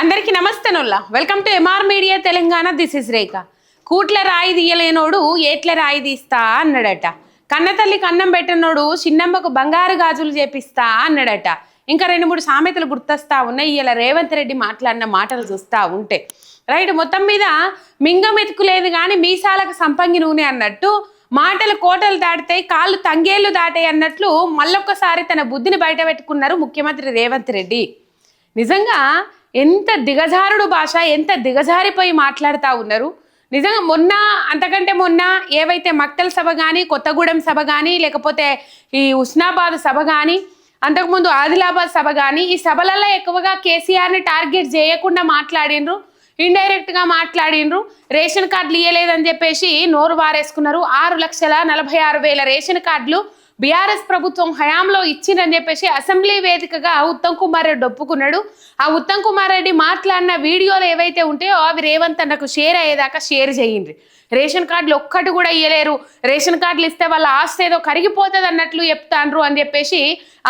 అందరికీ నమస్తేనుల్లా welcome to MR media Telangana. This is Rekha. కూట్ల రాయి తీయలేనోడు ఏట్ల రాయి తీస్తా అన్నాడట. కన్నతల్లి కన్నం పెట్టనోడు చిన్నమ్మకు బంగారు గాజులు చేపిస్తా అన్నాడట. ఇంకా 2-3 సామెతలు గుర్తొస్తా ఉన్నాయి ఇలా రేవంత్ రెడ్డి మాట్లాడిన మాటలు చూస్తా ఉంటే. రైట్, మొత్తం మీద మింగం ఎతుకులేదు కానీ మీసాలకు సంపంగి నూనె అన్నట్టు మాటలు కోటలు దాటితాయి, కాళ్ళు తంగేళ్లు దాటాయి అన్నట్లు మళ్ళొక్కసారి తన బుద్ధిని బయట పెట్టుకున్నారు ముఖ్యమంత్రి రేవంత్ రెడ్డి. నిజంగా ఎంత దిగజారుడు భాష, ఎంత దిగజారిపోయి మాట్లాడుతూ ఉన్నారు. నిజంగా అంతకంటే మొన్న ఏవైతే మక్తల్ సభ కానీ, కొత్తగూడెం సభ కానీ, లేకపోతే ఈ ఉస్నాబాద్ సభ కానీ, అంతకుముందు ఆదిలాబాద్ సభ కానీ, ఈ సభలలో ఎక్కువగా కేసీఆర్ని టార్గెట్ చేయకుండా మాట్లాడినరు, ఇండైరెక్ట్గా మాట్లాడినరు. రేషన్ కార్డులు ఇయ్యలేదని చెప్పేసి నోరు వారేసుకున్నారు. 6,46,000 రేషన్ కార్డులు బీఆర్ఎస్ ప్రభుత్వం హయాంలో ఇచ్చిందని చెప్పేసి అసెంబ్లీ వేదికగా ఉత్తమ్ కుమార్ రెడ్డి ఒప్పుకున్నాడు. ఆ ఉత్తమ్ కుమార్ రెడ్డి మాట్లాడిన వీడియోలు ఏవైతే ఉంటాయో అవి రేవంత్ అన్నకు షేర్ అయ్యేదాకా షేర్ చేయండి. రేషన్ కార్డులు ఒక్కటి కూడా ఇయ్యలేరు, రేషన్ కార్డులు ఇస్తే వాళ్ళ ఆస్తి ఏదో కరిగిపోతుంది అన్నట్లు చెప్తాండ్రు అని చెప్పేసి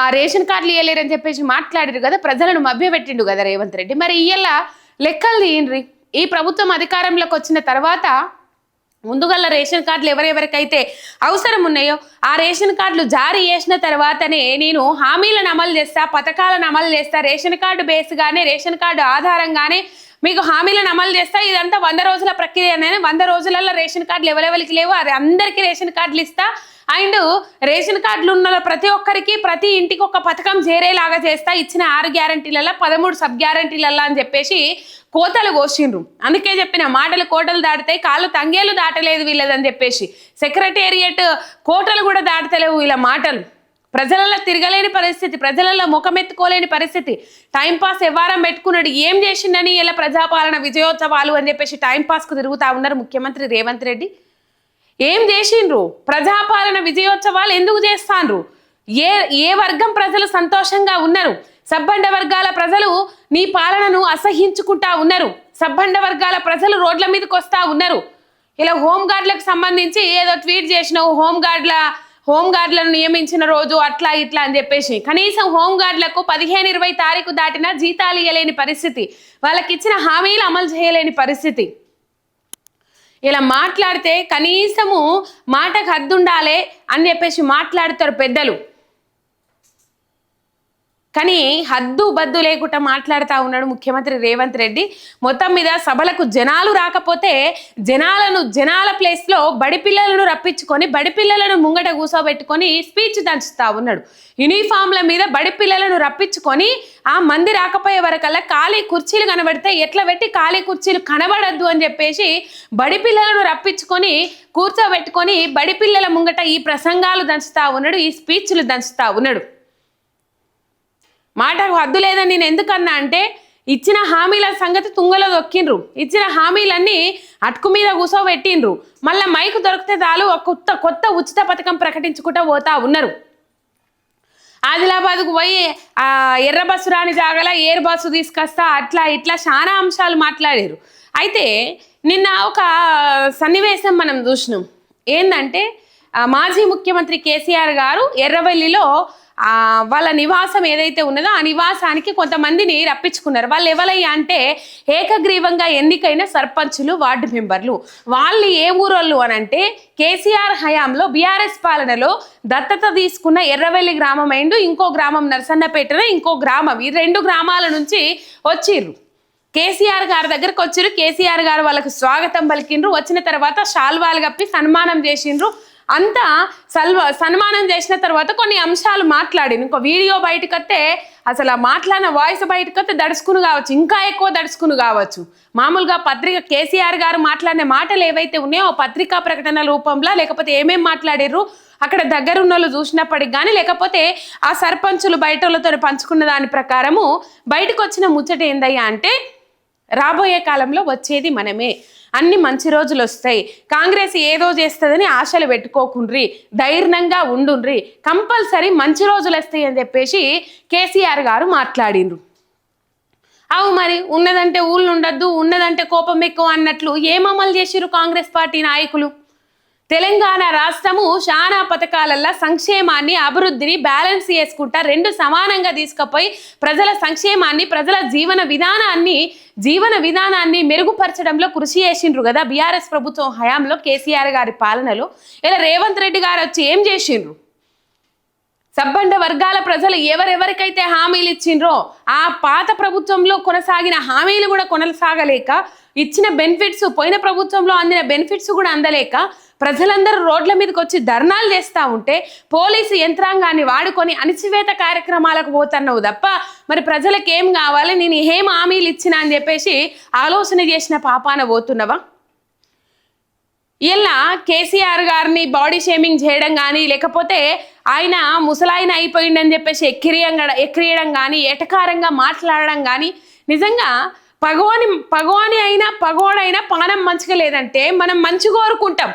ఆ రేషన్ కార్డులు ఇయ్యలేరు అని చెప్పేసి మాట్లాడారు కదా, ప్రజలను మభ్యపెట్టిండు కదా రేవంత్ రెడ్డి. మరి ఇయ్యాల లెక్కలు తీయండి. ఈ ప్రభుత్వం అధికారంలోకి వచ్చిన తర్వాత ముందుగల్ల రేషన్ కార్డులు ఎవరెవరికైతే అవసరం ఉన్నాయో ఆ రేషన్ కార్డులు జారీ చేసిన తర్వాతనే నేను హామీలను అమలు చేస్తా, పథకాలను అమలు చేస్తా, రేషన్ కార్డు బేస్గానే, రేషన్ కార్డు ఆధారంగానే మీకు హామీలను అమలు చేస్తా. ఇదంతా 100 రోజుల ప్రక్రియ. 100 రోజులలో రేషన్ కార్డులు ఎవరెవరికి లేవు అది అందరికీ రేషన్ కార్డులు ఇస్తా. అండ్ రేషన్ కార్డులు ఉన్న ప్రతి ఒక్కరికి ప్రతి ఇంటికి ఒక పథకం చేరేలాగా చేస్తా. ఇచ్చిన 6 గ్యారంటీలలో 13 సబ్ గ్యారంటీలలో అని చెప్పేసి కోతలు కోసిండ్రు. అందుకే చెప్పిన మాటలు కోటలు దాటితాయి, కాళ్ళు తంగేలు దాటలేదు వీళ్ళదని చెప్పేసి. సెక్రటేరియట్ కోటలు కూడా దాటలేవు వీళ్ళ మాటలు. ప్రజలలో తిరగలేని పరిస్థితి, ప్రజలలో ముఖమెత్తుకోలేని పరిస్థితి. టైంపాస్ ఎవ్వారం పెట్టుకున్నాడు, ఏం చేసిండని ఇలా ప్రజాపాలన విజయోత్సవాలు అని చెప్పేసి టైంపాస్కు తిరుగుతూ ఉన్నారు ముఖ్యమంత్రి రేవంత్ రెడ్డి. ఏం చేసిండ్రు? ప్రజాపాలన విజయోత్సవాలు ఎందుకు చేస్తాండ్రు? ఏ వర్గం ప్రజలు సంతోషంగా ఉన్నారు? సబ్బండ వర్గాల ప్రజలు నీ పాలనను అసహించుకుంటా ఉన్నారు. సబ్బండ వర్గాల ప్రజలు రోడ్ల మీదకి వస్తూ ఉన్నారు. ఇలా హోంగార్డులకు సంబంధించి ఏదో ట్వీట్ చేసినావు, హోంగార్డులను నియమించిన రోజు అట్లా ఇట్లా అని చెప్పేసి. కనీసం హోంగార్డులకు 15-20 తారీఖు దాటినా జీతాలు ఇవ్వలేని పరిస్థితి, వాళ్ళకి ఇచ్చిన హామీలు అమలు చేయలేని పరిస్థితి. ఇలా మాట్లాడితే కనీసము మాటకు హద్దుండాలే అని చెప్పేసి మాట్లాడతారు పెద్దలు. కానీ హద్దు బద్దు లేకుండా మాట్లాడుతూ ఉన్నాడు ముఖ్యమంత్రి రేవంత్ రెడ్డి. మొత్తం మీద సభలకు జనాలు రాకపోతే జనాల ప్లేస్లో బడి పిల్లలను రప్పించుకొని బడి పిల్లలను ముంగట కూసోబెట్టుకొని స్పీచ్ దంచుతూ ఉన్నాడు. యూనిఫామ్ల మీద బడి పిల్లలను రప్పించుకొని ఆ మంది రాకపోయే వరకల్లా ఖాళీ కుర్చీలు కనబడితే ఎట్లా పెట్టి ఖాళీ కుర్చీలు కనబడద్దు అని చెప్పేసి బడి పిల్లలను రప్పించుకొని కూర్చోబెట్టుకొని బడి పిల్లల ముంగట ఈ ప్రసంగాలు దంచుతూ ఉన్నాడు, ఈ స్పీచ్లు దంచుతూ ఉన్నాడు. మాటకు హద్దు లేదని నేను ఎందుకన్నా అంటే ఇచ్చిన హామీల సంగతి తుంగలో దొక్కిండ్రు. ఇచ్చిన హామీలన్నీ అటుకు మీద కూసోబెట్టిండ్రు. మళ్ళీ మైకు దొరికితే చాలు కొత్త ఉచిత పథకం ప్రకటించుకుంటూ పోతా ఉన్నారు. ఆదిలాబాద్కు పోయి ఎర్ర బస్సు రాని జాగల ఎయిర్ బస్సు తీసుకొస్తా, అట్లా ఇట్లా చాలా అంశాలు మాట్లాడారు. అయితే నిన్న ఒక సన్నివేశం మనం చూసినాం. ఏంటంటే మాజీ ముఖ్యమంత్రి కేసీఆర్ గారు ఎర్రవెల్లిలో వాళ్ళ నివాసం ఏదైతే ఉన్నదో ఆ నివాసానికి కొంతమందిని రప్పించుకున్నారు. వాళ్ళు ఎవరయ్యా అంటే ఏకగ్రీవంగా ఎన్నికైన సర్పంచులు, వార్డు మెంబర్లు. వాళ్ళు ఏ ఊరోళ్ళు అని అంటే కేసీఆర్ హయాంలో బీఆర్ఎస్ పాలనలో దత్తత తీసుకున్న ఎర్రవెల్లి గ్రామం అయిండు, ఇంకో గ్రామం నర్సన్నపేటలో ఇంకో గ్రామం. ఈ 2 గ్రామాల నుంచి వచ్చిర్రు. కేసీఆర్ గారి దగ్గరకు వచ్చిర్రు. కేసీఆర్ గారు వాళ్ళకు స్వాగతం పలికిండ్రు. వచ్చిన తర్వాత శాల్వాలు కప్పి సన్మానం చేసిండ్రు. అంతా సన్మానం చేసిన తర్వాత కొన్ని అంశాలు మాట్లాడి ఇంకో వీడియో బయటకు వస్తే అసలు ఆ మాట్లాడిన వాయిస్ బయటకు వస్తే దడుచుకుని కావచ్చు, ఇంకా ఎక్కువ దడుచుకుని కావచ్చు. మామూలుగా కేసీఆర్ గారు మాట్లాడిన మాటలు ఏవైతే ఉన్నాయో పత్రికా ప్రకటన రూపంలో లేకపోతే ఏమేమి మాట్లాడారు అక్కడ దగ్గరున్న వాళ్ళు చూసినప్పటికి కానీ లేకపోతే ఆ సర్పంచులు బయట వాళ్ళతో పంచుకున్న దాని ప్రకారము బయటకు వచ్చిన ముచ్చట ఏందయ్యా అంటే రాబోయే కాలంలో వచ్చేది మనమే, అన్ని మంచి రోజులు వస్తాయి, కాంగ్రెస్ ఏదో చేస్తుందని ఆశలు పెట్టుకోకుండ్రి, ధైర్యంగా ఉండుండ్రి, కంపల్సరీ మంచి రోజులు వస్తాయి అని చెప్పేసి కేసీఆర్ గారు మాట్లాడిండ్రు. అవు మరి ఉన్నదంటే ఊళ్ళు ఉండద్దు, ఉన్నదంటే కోపం ఎక్కువ అన్నట్లు ఏం అమలు చేసిరు కాంగ్రెస్ పార్టీ నాయకులు? తెలంగాణ రాష్ట్రము శానా పథకాలల్లో సంక్షేమాన్ని అభివృద్ధిని బ్యాలెన్స్ చేసుకుంటా రెండు సమానంగా తీసుకుపోయి ప్రజల సంక్షేమాన్ని ప్రజల జీవన విధానాన్ని మెరుగుపరచడంలో కృషి చేసిండ్రు కదా బీఆర్ఎస్ ప్రభుత్వం హయాంలో కేసీఆర్ గారి పాలనలో. ఇలా రేవంత్ రెడ్డి గారు వచ్చి ఏం చేసిండ్రు? సబ్బండ వర్గాల ప్రజలు ఎవరెవరికైతే హామీలు ఇచ్చిండ్రో ఆ పాత ప్రభుత్వంలో కొనసాగిన హామీలు కూడా కొనసాగలేక, ఇచ్చిన బెనిఫిట్స్ పోయిన ప్రభుత్వంలో అందిన బెనిఫిట్స్ కూడా అందలేక ప్రజలందరూ రోడ్ల మీదకి వచ్చి ధర్నాలు చేస్తూ ఉంటే పోలీసు యంత్రాంగాన్ని వాడుకొని అణచివేత కార్యక్రమాలకు పోతున్నావు తప్ప మరి ప్రజలకు ఏం కావాలి, నేను ఏం హామీలు ఇచ్చినా అని చెప్పేసి ఆలోచన చేసిన పాపాన పోతున్నవా? ఇలా కేసీఆర్ గారిని బాడీ షేమింగ్ చేయడం కానీ, లేకపోతే ఆయన ముసలాయన అయిపోయిందని చెప్పేసి ఎక్కిరియడం కానీ, ఎటకారంగా మాట్లాడడం కానీ, నిజంగా పగోడైనా పానం మంచిగా లేదంటే మనం మంచి కోరుకుంటాం.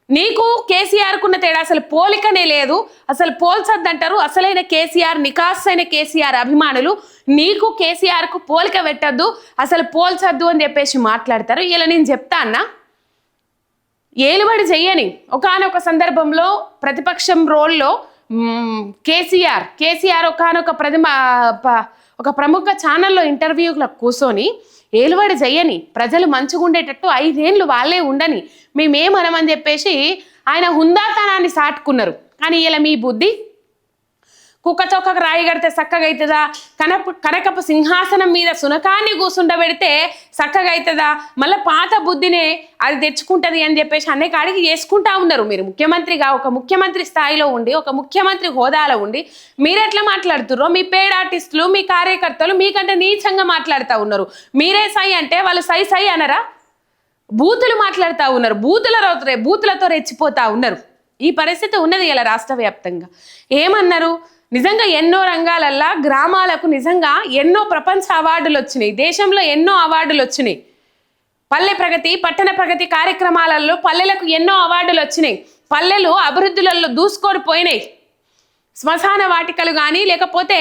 నీకు కేసీఆర్కున్న తేడా అసలు పోలికనే లేదు, అసలు పోల్చొద్దంటారు. అసలైన కేసీఆర్, నికాసైన కేసీఆర్ అభిమానులు నీకు కేసీఆర్కు పోలిక పెట్టద్దు, అసలు పోల్చొద్దు అని చెప్పేసి మాట్లాడతారు. ఇలా నేను చెప్తా అన్నా, ఏలుబడి చెయ్యని ఒకానొక సందర్భంలో ప్రతిపక్షం రోల్లో కేసీఆర్ ఒక ప్రముఖ ఛానల్లో ఇంటర్వ్యూలో కూర్చొని ఏలుబడి చెయ్యని, ప్రజలు మంచిగా ఉండేటట్టు 5 ఏళ్ళు వాళ్ళే ఉండని, మేమేమనమని చెప్పేసి ఆయన హుందాతనాన్ని సాటుకున్నారు. కానీ ఇలా మీ బుద్ధి కుక్క చొక్కకు రాయి కడితే చక్కగా అవుతుందా, కనకపు సింహాసనం మీద సునకాన్ని కూసుండబెడితే చక్కగా అవుతుందా, మళ్ళీ పాత బుద్ధినే అది తెచ్చుకుంటుంది అని చెప్పేసి అనే కాడికి చేసుకుంటా ఉన్నారు. మీరు ముఖ్యమంత్రిగా ఒక ముఖ్యమంత్రి స్థాయిలో ఉండి, ఒక ముఖ్యమంత్రి హోదాలో ఉండి మీరు ఎట్లా మాట్లాడుతుర్రో మీ పేడ్ ఆర్టిస్టులు, మీ కార్యకర్తలు మీకంటే నీచంగా మాట్లాడుతూ ఉన్నారు. మీరే సై అంటే వాళ్ళు సై అనరా? బూతులు మాట్లాడుతూ ఉన్నారు, బూతులతో రెచ్చిపోతా ఉన్నారు. ఈ పరిస్థితి ఉన్నది ఇలా రాష్ట్ర వ్యాప్తంగా. ఏమన్నారు? నిజంగా ఎన్నో రంగాలల్లో గ్రామాలకు నిజంగా ఎన్నో ప్రపంచ అవార్డులు వచ్చినాయి, దేశంలో ఎన్నో అవార్డులు వచ్చినాయి. పల్లె ప్రగతి, పట్టణ ప్రగతి కార్యక్రమాలలో పల్లెలకు ఎన్నో అవార్డులు వచ్చినాయి. పల్లెలు అభివృద్ధులలో దూసుకొని పోయినాయి. శ్మశాన వాటికలు కానీ, లేకపోతే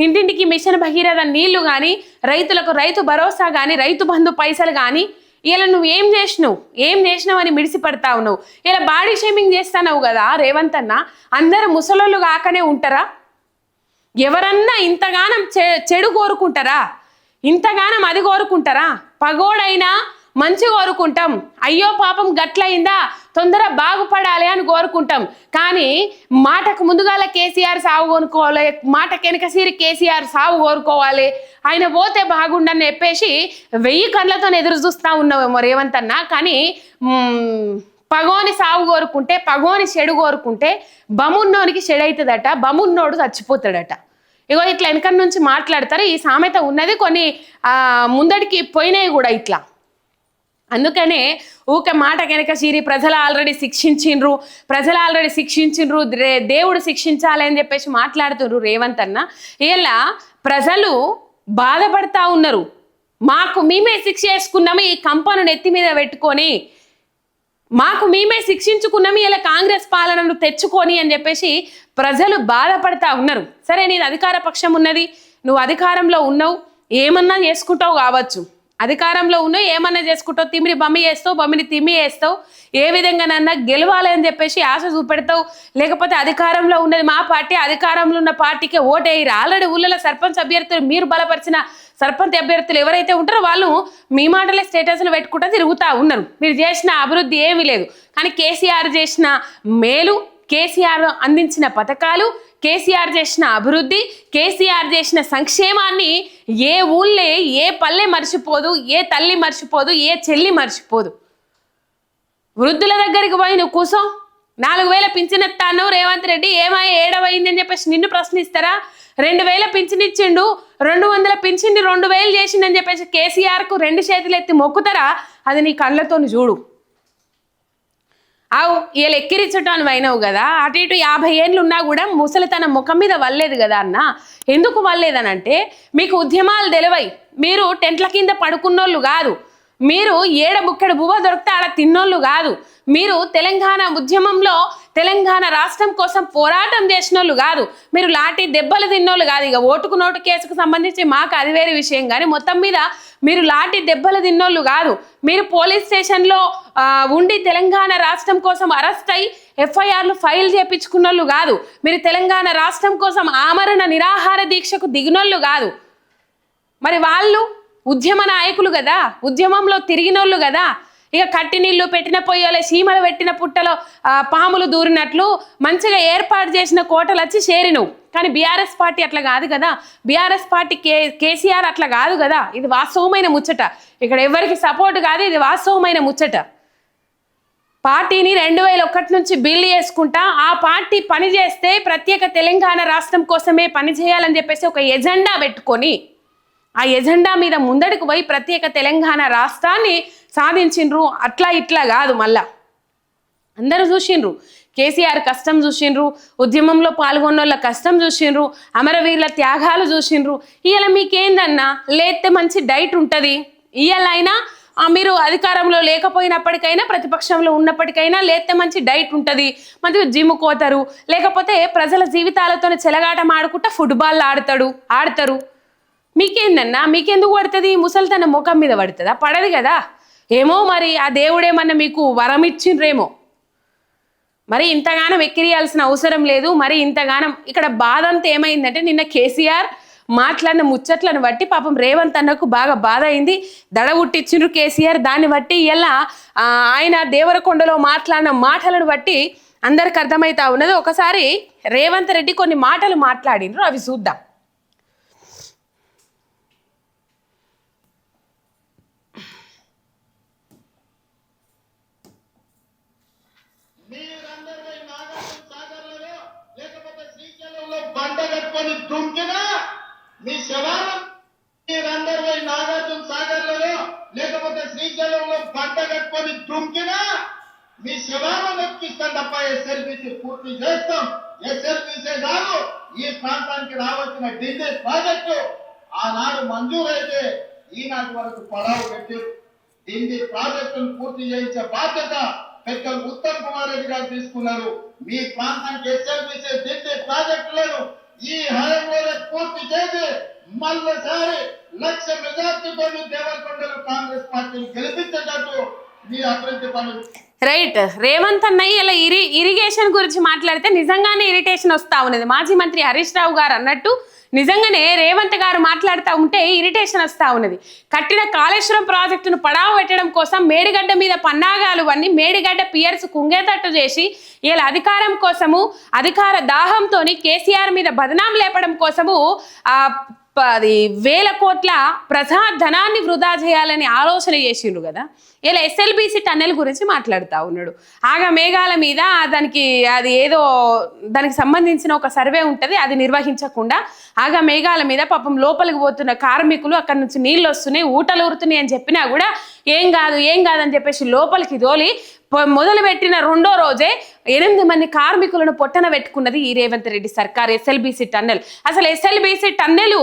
ఇంటింటికి మిషన్ భగీరథ నీళ్లు కానీ, రైతులకు రైతు భరోసా కానీ, రైతు బంధు పైసలు కానీ, ఇలా నువ్వు ఏం చేసినావు అని మిడిసిపడతా ఉన్నావు. ఇలా బాడీ షేమింగ్ చేస్తున్నావు కదా రేవంత్ అన్న. అందరు ముసలోళ్ళు కాకనే ఉంటారా? ఎవరన్నా ఇంతగానం చెడు కోరుకుంటారా? ఇంతగానం అది కోరుకుంటారా? పగోడైనా మంచి కోరుకుంటాం, అయ్యో పాపం గట్లయిందా తొందర బాగుపడాలి అని కోరుకుంటాం. కానీ మాటకు ముందుగాల కేసీఆర్ సాగు కొనుక్కోవాలి, మాటకు వెనకసీరి కేసీఆర్ సాగు కోరుకోవాలి, ఆయన పోతే బాగుండని చెప్పేసి 1000 కళ్ళతో ఎదురు చూస్తూ ఉన్నావేమో రేవంత్ అన్న. కానీ పగోని సాగు కోరుకుంటే, పగోని చెడు కోరుకుంటే బమున్నోనికి చెడు అవుతుందట, బమున్నోడు చచ్చిపోతాడట. ఇగో ఇట్లా వెనక నుంచి మాట్లాడతారు. ఈ సామెత ఉన్నది, కొన్ని ముందడికి పోయినాయి కూడా ఇట్లా. అందుకనే ఊకే మాట వెనక చీరి ప్రజలు ఆల్రెడీ శిక్షించిండ్రు, దేవుడు శిక్షించాలి అని చెప్పేసి మాట్లాడుతున్నారు రేవంత్ అన్న. ఇలా ప్రజలు బాధపడతా ఉన్నారు. మేమే శిక్ష చేసుకున్నాము, ఈ కంపను నెత్తి మీద పెట్టుకొని మేమే శిక్షించుకున్నాము, ఇలా కాంగ్రెస్ పాలనను తెచ్చుకొని అని చెప్పేసి ప్రజలు బాధపడతా ఉన్నారు. సరే, నీది అధికార పక్షం ఉన్నది, నువ్వు అధికారంలో ఉన్నావు, ఏమన్నా చేసుకుంటావు కావచ్చు. అధికారంలో ఉన్నావు, ఏమన్నా చేసుకుంటావు, తిమ్మిని బమ్మిని తిమ్మి వేస్తావు, ఏ విధంగానన్నా గెలవాలి అని చెప్పేసి ఆశ చూపెడతావు. లేకపోతే అధికారంలో ఉన్నది మా పార్టీ, అధికారంలో ఉన్న పార్టీకే ఓటేయరు. ఆల్రెడీ ఊళ్ళలో సర్పంచ్ అభ్యర్థులు, మీరు బలపరిచిన సర్పంచ్ అభ్యర్థులు ఎవరైతే ఉంటారో వాళ్ళు మీ మాటలే స్టేటస్లు పెట్టుకుంటూ తిరుగుతూ ఉన్నారు. మీరు చేసిన అభివృద్ధి ఏమీ లేదు. కానీ కేసీఆర్ చేసిన మేలు, కేసీఆర్ అందించిన పథకాలు, కేసీఆర్ చేసిన అభివృద్ధి, కేసీఆర్ చేసిన సంక్షేమాన్ని ఏ ఊళ్ళే, ఏ పల్లె మర్చిపోదు, ఏ తల్లి మర్చిపోదు, ఏ చెల్లి మర్చిపోదు. వృద్ధుల దగ్గరికి పోయి నువ్వు కూసో, 4000 పింఛన్ ఎత్తాను రేవంత్ రెడ్డి ఏడవైంది అని చెప్పేసి నిన్ను ప్రశ్నిస్తారా? 2000 పింఛన్ ఇచ్చిండు, 200 పింఛన్ని 2000 చేసిండని చెప్పేసి కేసీఆర్కు 2 చేతులు ఎత్తి మొక్కుతారా? అది నీ కళ్ళతో చూడు. వీళ్ళు ఎక్కిరించటం అయినావు కదా, అటు ఇటు 50 ఏళ్ళు ఉన్నా కూడా ముసలితనం ముఖం మీద వల్లేదు కదా అన్న. ఎందుకు వల్లేదనంటే మీకు ఉద్యమాలు తెలివై, మీరు టెంట్ల కింద పడుకున్నోళ్ళు కాదు, మీరు బుక్కెడు బువ్వ దొరికితే ఆడ తిన్నోళ్ళు కాదు, మీరు తెలంగాణ ఉద్యమంలో తెలంగాణ రాష్ట్రం కోసం పోరాటం చేసినోళ్ళు కాదు, మీరు లాఠీ దెబ్బలు తిన్నోళ్ళు కాదు. ఇక ఓటుకు నోటు కేసుకు సంబంధించి మాకు అది వేరే విషయం. కానీ మొత్తం మీద మీరు లాఠీ దెబ్బలు తిన్నోళ్ళు కాదు. మీరు పోలీస్ స్టేషన్లో ఉండి తెలంగాణ రాష్ట్రం కోసం అరెస్ట్ అయి ఎఫ్ఐఆర్లు ఫైల్ చేయించుకున్నోళ్ళు కాదు. మీరు తెలంగాణ రాష్ట్రం కోసం ఆమరణ నిరాహార దీక్షకు దిగినోళ్ళు కాదు. మరి వాళ్ళు ఉద్యమ నాయకులు కదా, ఉద్యమంలో తిరిగినోళ్ళు కదా. ఇక కట్టి నీళ్లు పెట్టిన పొయ్యలే సీమలు పెట్టిన పుట్టలో పాములు దూరినట్లు మంచిగా ఏర్పాటు చేసిన కోటలు వచ్చి చేరినవు. కానీ బీఆర్ఎస్ పార్టీ అట్లా కాదు కదా. బీఆర్ఎస్ పార్టీ కేసీఆర్ అట్లా కాదు కదా. ఇది వాస్తవమైన ముచ్చట. ఇక్కడ ఎవరికి సపోర్ట్ కాదు, ఇది వాస్తవమైన ముచ్చట. పార్టీని 2001 నుంచి బిల్లు చేసుకుంటా ఆ పార్టీ పని చేస్తే ప్రత్యేక తెలంగాణ రాష్ట్రం కోసమే పని చేయాలని చెప్పేసి ఒక ఎజెండా పెట్టుకొని ఆ ఎజెండా మీద ముందడుకు పోయి ప్రత్యేక తెలంగాణ రాష్ట్రాన్ని సాధించిండ్రు. అట్లా ఇట్లా కాదు. మళ్ళా అందరూ చూసిండ్రు, కేసీఆర్ కష్టం చూసిండ్రు, ఉద్యమంలో పాల్గొన్నోళ్ళ కష్టం చూసిండ్రు, అమరవీరుల త్యాగాలు చూసిండ్రు. ఇవాళ మీకేందన్నా లేతే మంచి డైట్ ఉంటుంది. ఇవాళ అయినా మీరు అధికారంలో లేకపోయినప్పటికైనా ప్రతిపక్షంలో ఉన్నప్పటికైనా లేతే మంచి డైట్ ఉంటుంది, మంచిగా జిమ్ కోతారు, లేకపోతే ప్రజల జీవితాలతో చెలగాటం ఆడుకుంటా ఫుట్బాల్ ఆడతారు. మీకేందన్నా, మీకెందుకు పడుతుంది? ముసలితన ముఖం మీద పడుతుందా? పడదు కదా. ఏమో మరి ఆ దేవుడేమన్నా మీకు వరం ఇచ్చిండ్రేమో. మరి ఇంతగానం ఎక్కిరియాల్సిన అవసరం లేదు. మరి ఇంతగానం ఇక్కడ బాధ అంతా ఏమైందంటే నిన్న కేసీఆర్ మాట్లాడిన ముచ్చట్లను బట్టి పాపం రేవంత్ అన్నకు బాగా బాధ అయింది. దడ ఉట్టించిండ్రు కేసీఆర్. దాన్ని బట్టి ఇలా ఆయన దేవరకొండలో మాట్లాడిన మాటలను బట్టి అందరికి అర్థమవుతా ఉన్నది. ఒకసారి రేవంత్ రెడ్డి కొన్ని మాటలు మాట్లాడిండ్రు, అవి చూద్దాం. మీ శవాలను మీరందరూ నాగార్జున సాగర్లలో లేకపోతే శ్రీశైలంలో పంట కట్టుకొని దుంకినా మీ శవాలను ఎక్కిస్తాం తప్ప ఎస్ఎల్బీసీ పూర్తి చేస్తాం. ఎస్ఎల్బీసీ కాదు, ఈ ప్రాంతానికి రావాల్సిన ఢిల్లీ ప్రాజెక్టు ఆనాడు మంజూరైతే ఈనాటి వరకు పడావు పెట్టి ఢిల్లీ ప్రాజెక్టును పూర్తి చేయించే బాధ్యత పెద్దలు ఉత్తమ్ కుమార్ రెడ్డి గారు తీసుకున్నారు. మీ ప్రాంతానికి ఎస్ఎల్బీసీ ఢిల్లీ ప్రాజెక్టులను ఈ హయాంలో పూర్తి చేసి మళ్ళీసారి 1,00,000 మెజార్టీతో దేవరకొండలో కాంగ్రెస్ పార్టీని గెలిపించేటట్టు మీ అభివృద్ధి పనులు. రైట్. రేవంత్ అన్నయ్య ఇలా ఇరిగేషన్ గురించి మాట్లాడితే నిజంగానే ఇరిటేషన్ వస్తా ఉన్నది. మాజీ మంత్రి హరీష్ రావు గారు అన్నట్టు నిజంగానే రేవంత్ గారు మాట్లాడుతూ ఉంటే ఇరిటేషన్ వస్తూ ఉన్నది. కట్టిన కాళేశ్వరం ప్రాజెక్టును పడావు పెట్టడం కోసం మేడిగడ్డ మీద పన్నాగాలు అన్ని మేడిగడ్డ పియర్స్ కుంగేటట్టు చేసి ఇలా అధికారం కోసము అధికార దాహంతో కేసీఆర్ మీద బదనాం లేపడం కోసము అది 1,000 కోట్ల ప్రజాధనాన్ని వృధా చేయాలని ఆలోచన చేసిండ్రు కదా. ఇలా ఎస్ఎల్బీసీ టన్నెల్ గురించి మాట్లాడుతూ ఉన్నాడు. ఆగా మేఘాల మీద అది ఏదో దానికి సంబంధించిన ఒక సర్వే ఉంటుంది, అది నిర్వహించకుండా ఆగా మేఘాల మీద పాపం లోపలికి పోతున్న కార్మికులు అక్కడ నుంచి నీళ్ళు వస్తున్నాయి, ఊటలు ఊరుతున్నాయి అని చెప్పినా కూడా ఏం కాదని చెప్పేసి లోపలికి దోలి మొదలు పెట్టిన 2వ రోజే 8 మంది కార్మికులను పొట్టన పెట్టుకున్నది ఈ రేవంత్ రెడ్డి సర్కార్. ఎస్ఎల్బీసీ టన్నెల్ అసలు ఎస్ఎల్బీసీ టన్నెల్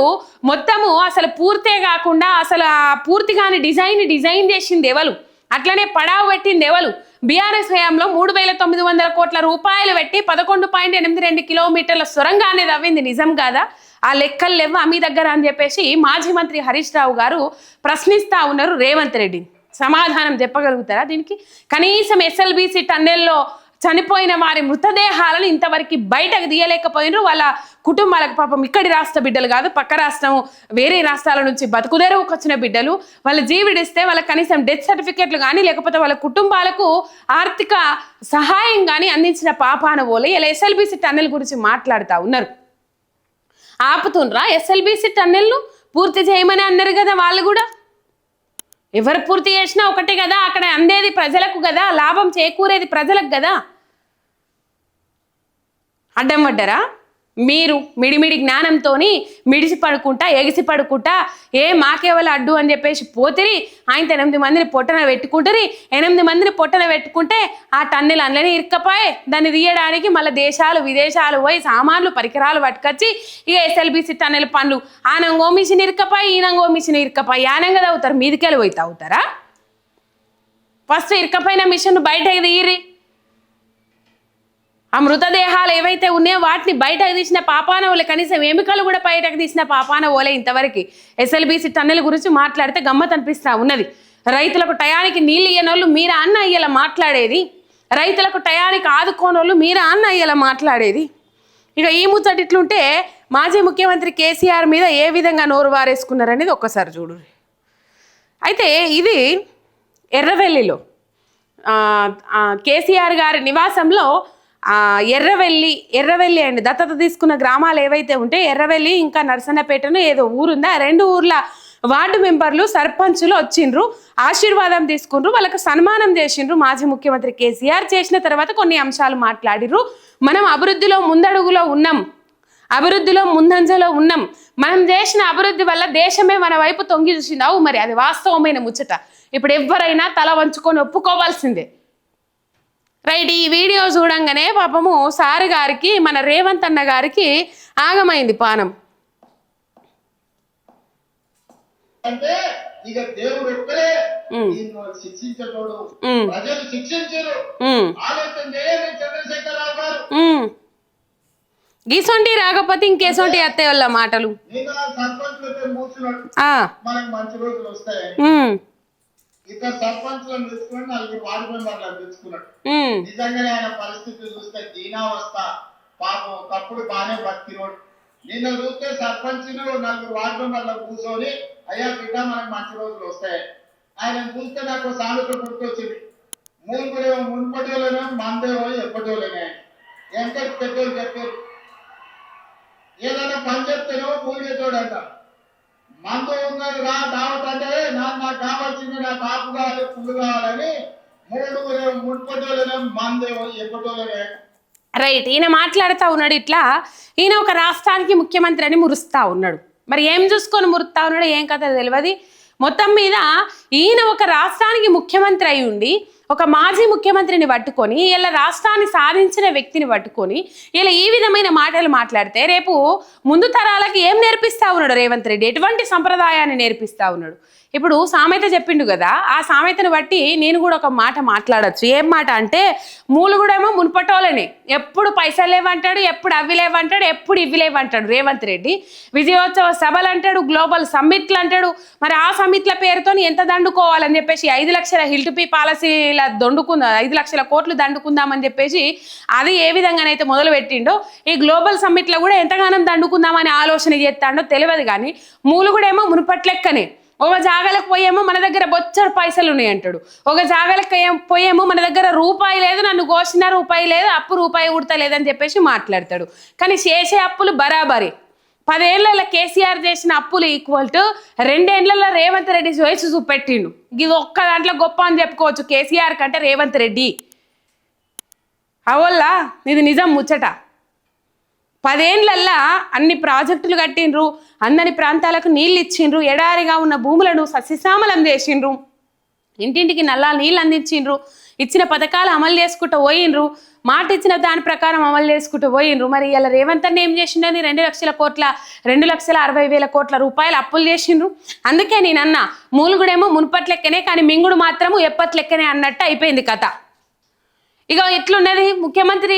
మొత్తము అసలు పూర్తే కాకుండా అసలు పూర్తిగాని డిజైన్ చేసింది ఎవరు, అట్లనే పడావు పెట్టింది ఎవరు? బీఆర్ఎస్ హయాంలో 3,900 కోట్ల రూపాయలు పెట్టి 11.82 కిలోమీటర్ల సొరంగాన్ని తవ్వింది నిజం కాదా? ఆ లెక్కలు లేవా మీ దగ్గర అని చెప్పేసి మాజీ మంత్రి హరీష్ రావు గారు ప్రశ్నిస్తా ఉన్నారు రేవంత్ రెడ్డి. సమాధానం చెప్పగలుగుతారా దీనికి? కనీసం ఎస్ఎల్బీసీ టన్నెల్లో చనిపోయిన వారి మృతదేహాలను ఇంతవరకు బయటకు తీయలేకపోయినారు. వాళ్ళ కుటుంబాలకు పాపం ఇక్కడి రాష్ట్ర బిడ్డలు కాదు, పక్క రాష్ట్రం వేరే రాష్ట్రాల నుంచి బతుకుదేరువుకు వచ్చిన బిడ్డలు వాళ్ళ జీవిడిస్తే వాళ్ళకి కనీసం డెత్ సర్టిఫికేట్లు కానీ లేకపోతే వాళ్ళ కుటుంబాలకు ఆర్థిక సహాయం కానీ అందించిన పాపాన పోలే ఇలా ఎస్ఎల్బీసీ టన్నెల్ గురించి మాట్లాడుతూ ఉన్నారు. ఆపుతుండ్రా ఎస్ఎల్బీసీ టన్నెల్ను? పూర్తి చేయమని అన్నారు కదా వాళ్ళు కూడా. ఎవరు పూర్తి చేసినా ఒకటే కదా, అక్కడ అందేది ప్రజలకు కదా, లాభం చేకూరేది ప్రజలకు కదా. అడ్డం పడ్డరా మీరు? మిడిమిడి జ్ఞానంతో మిడిసి పడుకుంటా ఎగిసి పడుకుంటా మాకేవల అడ్డు అని చెప్పేసి పోతిరి. ఆయనతో 8 మందిని పొట్టన పెట్టుకుంటారు. 8 మందిని పొట్టన పెట్టుకుంటే ఆ టన్నెల్ అందులోనే ఇరుక్కపోయి దాన్ని తీయడానికి మళ్ళీ దేశాలు విదేశాలు పోయి సామాన్లు పరికరాలు పట్టుకొచ్చి ఇక ఎస్ఎల్బీసీ టన్నెల్ పనులు ఆనంగో మిషన్ ఇరుక్కపోయి ఈనంగో మిషన్ ఇరుక్కపోయి ఆనంగా తవ్వుతారు. మీదికెళ్ళి పోయి తవ్వుతారా? ఫస్ట్ ఇరుక్కపోయిన మిషన్ బయటకు తీయరి. ఆ మృతదేహాలు ఏవైతే ఉన్నాయో వాటిని బయటకు తీసిన పాపాన ఓలే, కనీసం ఎముకలు కూడా బయటకు తీసిన పాపాన ఓలే ఇంతవరకు. ఎస్ఎల్బీసీ టన్నెల గురించి మాట్లాడితే గమ్మత్ అనిపిస్తా ఉన్నది. రైతులకు టయానికి నీళ్ళు ఇయ్యనోళ్ళు మీరా అన్న అయ్యేలా మాట్లాడేది, రైతులకు టయానికి ఆదుకోనోళ్ళు మీరా అన్న అయ్యేలా మాట్లాడేది. ఇక ఈ ముచ్చట ఇట్లుంటే మాజీ ముఖ్యమంత్రి కేసీఆర్ మీద ఏ విధంగా నోరు వారేసుకున్నారనేది ఒక్కసారి చూడు. అయితే ఇది ఎర్రవెల్లిలో కేసీఆర్ గారి నివాసంలో ఎర్రవెల్లి అండి, దత్తత తీసుకున్న గ్రామాలు ఏవైతే ఉంటే ఎర్రవెల్లి ఇంకా నర్సన్నపేటను ఏదో ఊరుందా, 2 ఊర్ల వార్డు మెంబర్లు సర్పంచులు వచ్చిండ్రు, ఆశీర్వాదం తీసుకుండ్రు, వాళ్ళకు సన్మానం చేసిండ్రు. మాజీ ముఖ్యమంత్రి కేసీఆర్ చేసిన తర్వాత కొన్ని అంశాలు మాట్లాడిర్రు. మనం అభివృద్ధిలో ముందడుగులో ఉన్నాం, అభివృద్ధిలో ముందంజలో ఉన్నాం, మనం చేసిన అభివృద్ధి వల్ల దేశమే మన వైపు తొంగి చూసింది. అవు మరి అది వాస్తవమైన ముచ్చట. ఇప్పుడు ఎవరైనా తల వంచుకొని ఒప్పుకోవాల్సిందే. రైట్, ఈ వీడియో చూడంగానే పాపము సార్ గారికి, మన రేవంత్ అన్న గారికి ఆగమైంది పానం. అంటే ఇక దేవుడు ఒక్కడే శిక్షించటోడు, ప్రజలు శిక్షించరు. ఆలోచన చేయండి చంద్రశేఖరరావు గారు. గీసొంటి రాకపోతే ఇంకేసొంటి అత్తయ్య వాళ్ళ మాటలు. సర్పంచ్లతో మూసినట్టు మనకు మంచి రోజులు వస్తాయి. ఇతర సర్పంచ్లను తెచ్చుకుని 4 వార్డు మెంబర్లను తెచ్చుకున్నాడు. నిజంగానే ఆయన పరిస్థితి చూస్తే దీనావస్థ. పాపం ఒకప్పుడు బాగానే బతికినోడు. నిన్న చూస్తే సర్పంచ్ 4 వార్డు మెంబర్లను కూర్చొని అయ్యా బిడ్డ మనకు మంచి రోజులు వస్తాయి. ఆయన చూస్తే నాకు సామెత గుర్తొచ్చింది. మూలుగుడేమో మున్పటోళ్ళనే, మందేమో ఎప్పటోళ్ళనే. ఎంతటి పెద్దోళ్ళు చెప్పారు, ఏదైనా పని చెప్తేనో మూలిగేతోడు అంట. మందు ఉన్నది రా దావత్ అంటే నాకు కావాల్సింది నా కాపు కావాలి, పుల్లు కావాలని 3 మున్పటోళ్ళనే, మందేమో ఎప్పటోళ్ళనే. రైట్, ఈయన మాట్లాడుతూ ఉన్నాడు ఇట్లా. ఈయన ఒక రాష్ట్రానికి ముఖ్యమంత్రి అని మురుస్తా ఉన్నాడు. మరి ఏం చూసుకొని మురుస్తా ఉన్నాడు, ఏం కథ తెలియదు. మొత్తం మీద ఈయన ఒక రాష్ట్రానికి ముఖ్యమంత్రి అయి ఉండి ఒక మాజీ ముఖ్యమంత్రిని పట్టుకొని ఇలా రాష్ట్రాన్ని సాధించిన వ్యక్తిని పట్టుకొని ఇలా ఈ విధమైన మాటలు మాట్లాడితే రేపు ముందు తరాలకి ఏం నేర్పిస్తా ఉన్నాడు రేవంత్ రెడ్డి, ఎటువంటి సంప్రదాయాన్ని నేర్పిస్తా ఉన్నాడు. ఇప్పుడు సామెత చెప్పిండు కదా, ఆ సామెతను బట్టి నేను కూడా ఒక మాట మాట్లాడచ్చు. ఏం మాట అంటే, మూలుగుడేమో మున్పటోళ్ళని, ఎప్పుడు పైసలు లేవంటాడు, ఎప్పుడు అవి లేవంటాడు, ఎప్పుడు ఇవి లేవంటాడు రేవంత్ రెడ్డి. విజయోత్సవ సభలు అంటాడు, గ్లోబల్ సమ్మిట్లు అంటాడు. మరి ఆ సమ్మిట్ల పేరుతో ఎంత దండుకోవాలని చెప్పేసి 5 లక్షల హిల్-టు-పీ పాలసీల దొండుకుందా, 5 లక్షల కోట్లు దండుకుందామని చెప్పేసి అది ఏ విధంగానైతే మొదలు పెట్టిండో ఈ గ్లోబల్ సమ్మిట్లో కూడా ఎంతగానో దండుకుందామని ఆలోచన చేస్తాడో తెలియదు. కానీ మూలుగుడేమో మునుపట్లెక్కనే, ఒక జాగాలకు పోయేమో మన దగ్గర బొచ్చడు పైసలు ఉన్నాయి అంటాడు, ఒక జాగాలకు పోయేమో మన దగ్గర రూపాయి లేదు, నన్ను కోసిన రూపాయి లేదు, అప్పు రూపాయి ఉడతలేదని చెప్పేసి మాట్లాడతాడు. కానీ చేసే అప్పులు బరాబరి. 10 ఏళ్లలో కేసీఆర్ చేసిన అప్పులు ఈక్వల్ టు 2 ఏళ్లలో రేవంత్ రెడ్డి వయసు చూపెట్టిండు. ఇది ఒక్క దాంట్లో గొప్ప అని చెప్పుకోవచ్చు కేసీఆర్ కంటే రేవంత్ రెడ్డి. అవల్లా ఇది నిజం ముచ్చట. 10 ఏళ్లల్లా అన్ని ప్రాజెక్టులు కట్టిండ్రు, అందరి ప్రాంతాలకు నీళ్ళు ఇచ్చిండ్రు, ఎడారిగా ఉన్న భూములను సస్యశ్యామలం చేసిండ్రు, ఇంటింటికి నల్లా నీళ్ళు అందించిండ్రు, ఇచ్చిన పథకాలు అమలు చేసుకుంటూ పోయిండ్రు, మాట ఇచ్చిన దాని ప్రకారం అమలు చేసుకుంటూ పోయిండ్రు. మరి ఇలా రేవంత్ అన్న ఏం చేసిండని 2,60,000 కోట్ల రూపాయలు అప్పులు చేసిండ్రు. అందుకే నేనన్నా మూలుగుడేమో మునుపట్లెక్కనే, కానీ మింగుడు మాత్రము ఎప్పట్లెక్కనే అన్నట్టు అయిపోయింది కథ. ఇక ఎట్లున్నది ముఖ్యమంత్రి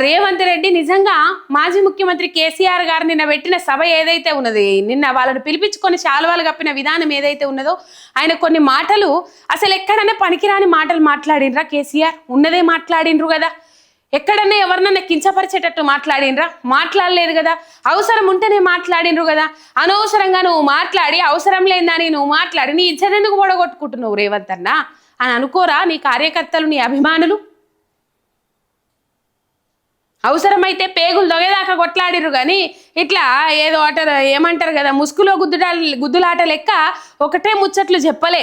రేవంత్ రెడ్డి, నిజంగా మాజీ ముఖ్యమంత్రి కేసీఆర్ గారు నిన్న పెట్టిన సభ ఏదైతే ఉన్నది, నిన్న వాళ్ళని పిలిపించుకొని శాలువాలు కప్పిన విధానం ఏదైతే ఉన్నదో, ఆయన కొన్ని మాటలు అసలు ఎక్కడన్నా పనికిరాని మాటలు మాట్లాడినరా కేసీఆర్? ఉన్నదే మాట్లాడినరు కదా. ఎక్కడన్నా ఎవరినన్నా కించపరిచేటట్టు మాట్లాడినరా? మాట్లాడలేదు కదా. అవసరం ఉంటేనే మాట్లాడినరు కదా. అనవసరంగా నువ్వు మాట్లాడి, అవసరం లేదని నువ్వు మాట్లాడి నీ ఇజ్జత్ ఎందుకు ఓడగొట్టుకుంటున్నావు రేవంత్ అన్న అని అనుకోరా నీ కార్యకర్తలు, నీ అభిమానులు? అవసరమైతే పేగులు దొగేదాకా కొట్లాడిరు, కానీ ఇట్లా ఏదో ఏమంటారు కదా, ముసుగులో గుద్దులాట లెక్క ఒకటే ముచ్చట్లు చెప్పలే.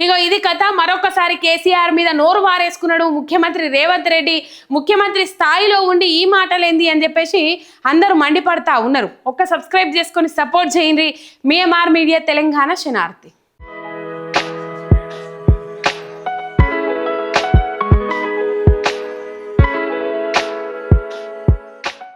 ఇక ఇది కథ. మరొకసారి కేసీఆర్ మీద నోరు వారేసుకున్నాడు ముఖ్యమంత్రి రేవంత్ రెడ్డి. ముఖ్యమంత్రి స్థాయిలో ఉండి ఈ మాటలేంది అని చెప్పేసి అందరూ మండిపడతా ఉన్నారు. ఒక్క సబ్స్క్రైబ్ చేసుకొని సపోర్ట్ చేయండి. మీ ఎంఆర్ మీడియా తెలంగాణ శనార్థి.